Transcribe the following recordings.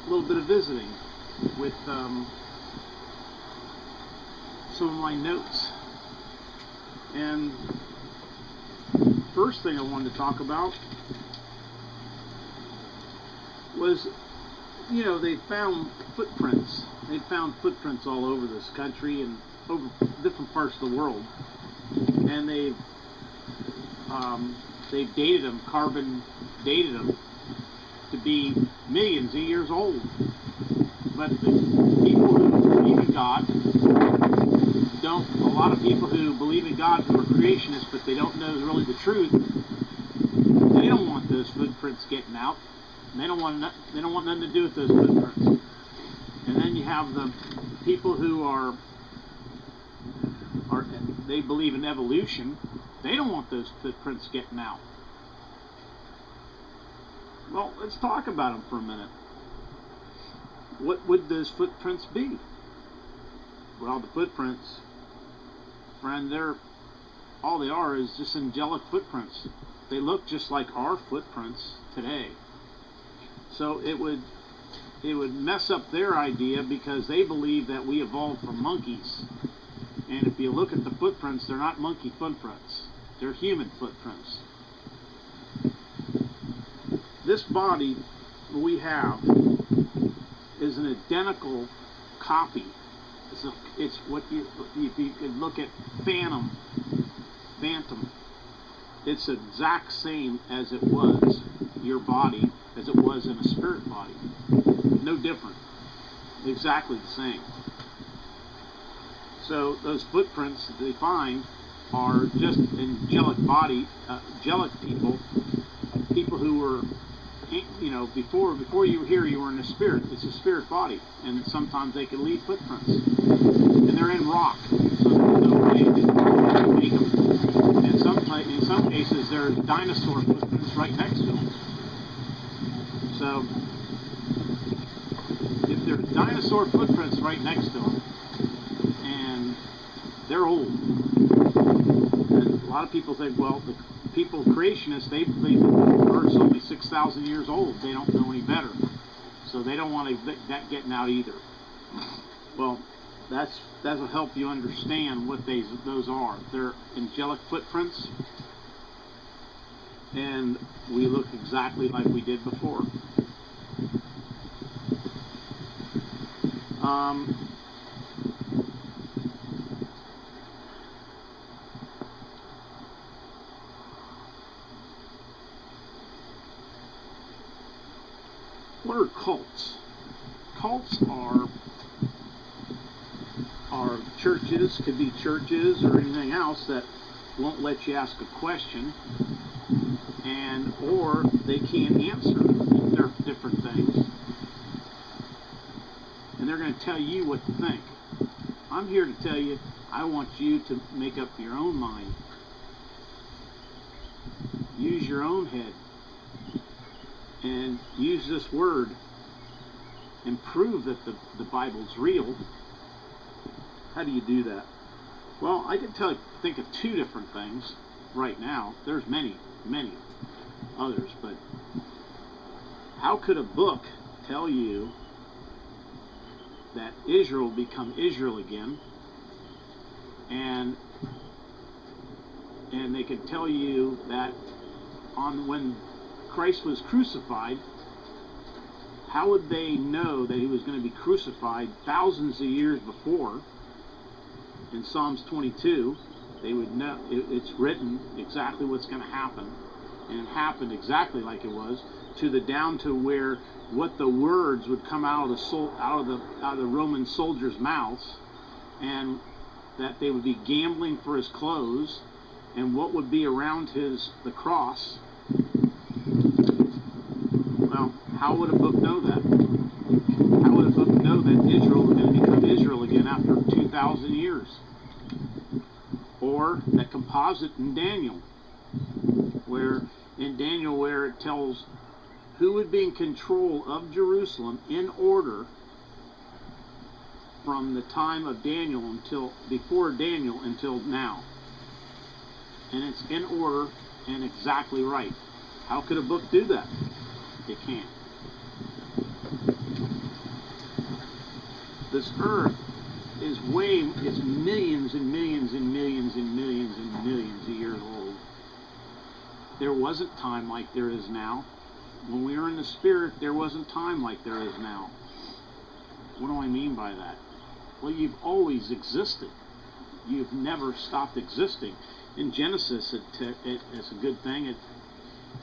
a little bit of visiting with some of my notes. And first thing I wanted to talk about was, you know, they found footprints. They found footprints all over this country and over different parts of the world, and they've dated them, carbon dated them to be millions of years old. But the people who believe in God don't. A lot of people who believe in God who are creationists, but they don't know really the truth. They don't want those footprints getting out. They don't want nothing to do with those footprints. And then you have the people who are they believe in evolution. They don't want those footprints getting out. Well, let's talk about them for a minute. What would those footprints be? Well, the footprints, friend, all they are is just angelic footprints. They look just like our footprints today. So it would mess up their idea, because they believe that we evolved from monkeys. And if you look at the footprints, they're not monkey footprints. They're human footprints. This body we have is an identical copy. It's what you could look at phantom. It's the exact same as it was, your body, as it was in a spirit body. No different. Exactly the same. So those footprints that they find are just angelic people who were, you know, before you were here, you were in a spirit. It's a spirit body, and sometimes they can leave footprints, and they're in rock, so there's no way to make them. And in some cases, there's dinosaur footprints right next to them. So if there's dinosaur footprints right next to them, and they're old, and a lot of people think, well, the people, creationists, they believe that the Earth's only 6,000 years old. They don't know any better, so they don't want that getting out either. Well, that'll help you understand what those are. They're angelic footprints, and we look exactly like we did before. What are cults? Cults are churches, could be churches or anything else that won't let you ask a question, or they can't answer. They're different things, and they're going to tell you what to think. I'm here to tell you, I want you to make up your own mind. Use your own head and use this word and prove that the Bible's real. How do you do that? Well, I can think of two different things right now. There's many others, but how could a book tell you that Israel will become Israel again, and they could tell you that when Christ was crucified, how would they know that he was going to be crucified thousands of years before? In Psalms 22, they would know. It's written exactly what's going to happen, and it happened exactly like it was, down to where what the words would come out of the Roman soldiers' mouths, and that they would be gambling for his clothes, and what would be around the cross. Well, how would a book know that? How would a book know that Israel is going to become Israel again after 2,000 years? Or that composite in Daniel, where it tells who would be in control of Jerusalem in order from the time of Daniel before Daniel until now. And it's in order and exactly right. How could a book do that? It can't. This earth is millions and millions and millions and millions and millions of years old. There wasn't time like there is now. When we were in the spirit, there wasn't time like there is now. What do I mean by that? Well, you've always existed. You've never stopped existing. In Genesis, it's a good thing.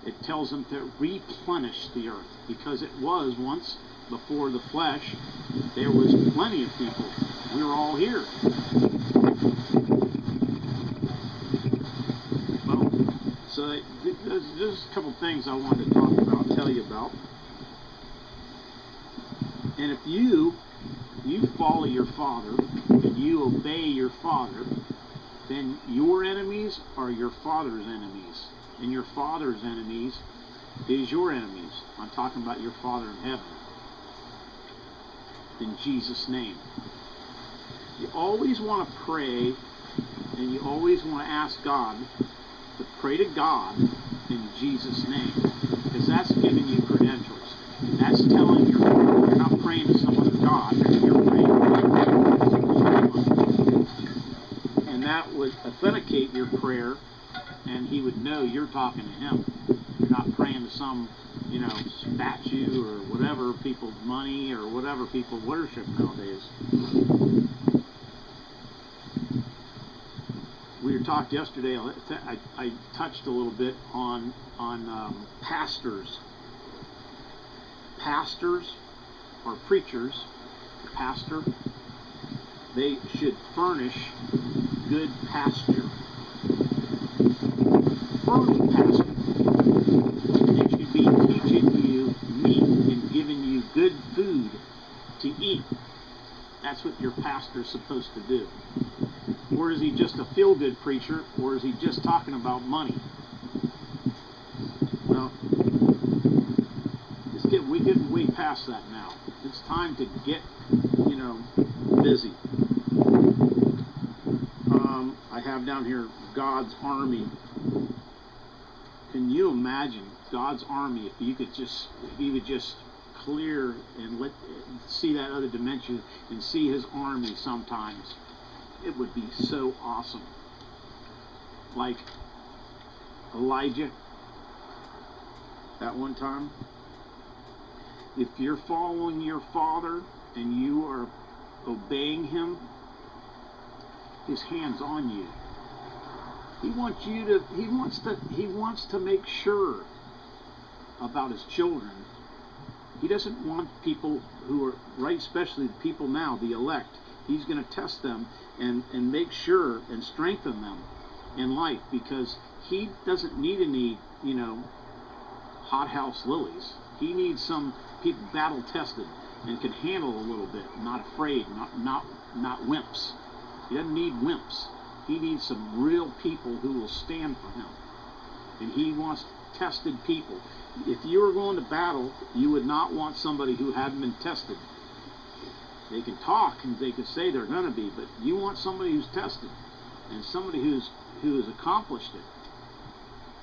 It tells them to replenish the earth, because it was once, before the flesh, there was plenty of people. We were all here. Well, so there's a couple things I wanted to talk about, tell you about. And if you follow your Father and you obey your Father, then your enemies are your Father's enemies, and your Father's enemies is your enemies. I'm talking about your Father in heaven. In Jesus' name. You always want to pray, and you always want to ask God to pray to God in Jesus' name, because that's giving you credentials. That's telling you you're not praying to someone's God, you're praying to someone. And that would authenticate your prayer, and he would know you're talking to him. You're not praying to some, statue or whatever, people's money or whatever people worship nowadays. We were talked yesterday, I touched a little bit on pastors. Pastors or preachers, pastor, they should furnish good pasture. Fertile pasture. They should be teaching you meat and giving you good food to eat. That's what your pastor's supposed to do. Or is he just a feel-good preacher, or is he just talking about money? Well, we're getting way past that now. It's time to get, busy. I have down here God's army. Can you imagine God's army if he would just clear and see that other dimension and see his army sometimes? It would be so awesome. Like Elijah at one time. If you're following your Father and you are obeying him, his hand's on you. He wants to make sure about his children. He doesn't want people who are, right, especially the people now, the elect. He's going to test them and make sure and strengthen them in life, because he doesn't need any, hothouse lilies. He needs some people battle tested and can handle a little bit, not afraid, not wimps. He doesn't need wimps. He needs some real people who will stand for him. And he wants tested people. If you were going to battle, you would not want somebody who hadn't been tested. They can talk and they can say they're going to be, but you want somebody who's tested and somebody who has accomplished it.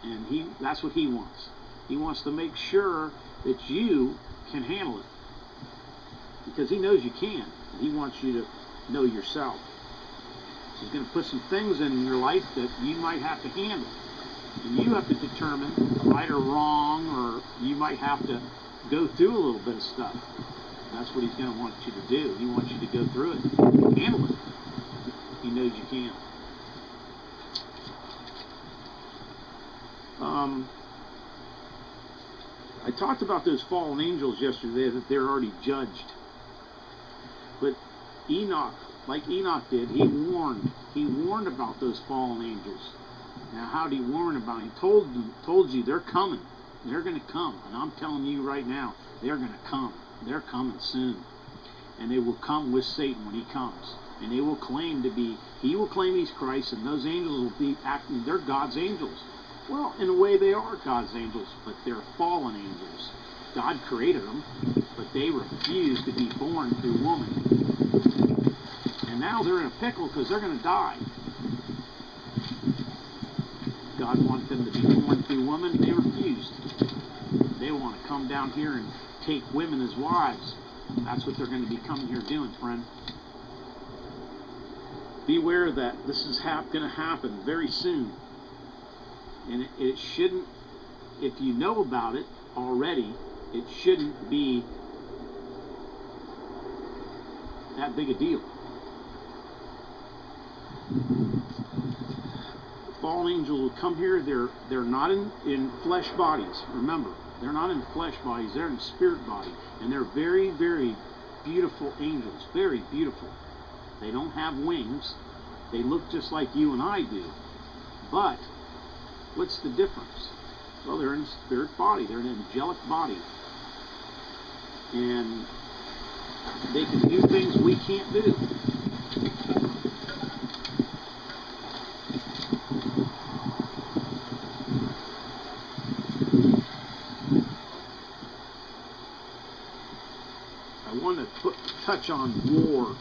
And that's what he wants. He wants to make sure that you can handle it, because he knows you can, and he wants you to know yourself. He's going to put some things in your life that you might have to handle, and you have to determine right or wrong, or you might have to go through a little bit of stuff. That's what he's going to want you to do. He wants you to go through it, handle it. He knows you can. I talked about those fallen angels yesterday, that they're already judged. But Enoch, like Enoch did, he warned about those fallen angels. Now, how did he warn about it? He told you they're coming. They're going to come. And I'm telling you right now, they're going to come. They're coming soon. And they will come with Satan when he comes. And they will claim he will claim he's Christ, and those angels will be acting, they're God's angels. Well, in a way they are God's angels, but they're fallen angels. God created them, but they refused to be born through woman. And now they're in a pickle because they're going to die. God wanted them to be born through woman. They refused. They want to come down here and take women as wives. That's what they're going to be coming here doing, friend. Beware that this is going to happen very soon. And it shouldn't, if you know about it already, it shouldn't be that big a deal. Fallen angels will come here. They're not in flesh bodies. Remember, they're not in flesh bodies. They're in spirit body, and they're very, very beautiful angels. Very beautiful. They don't have wings. They look just like you and I do. But what's the difference? Well, they're in a spirit body. They're an angelic body, and they can do things we can't do. I want to touch on war.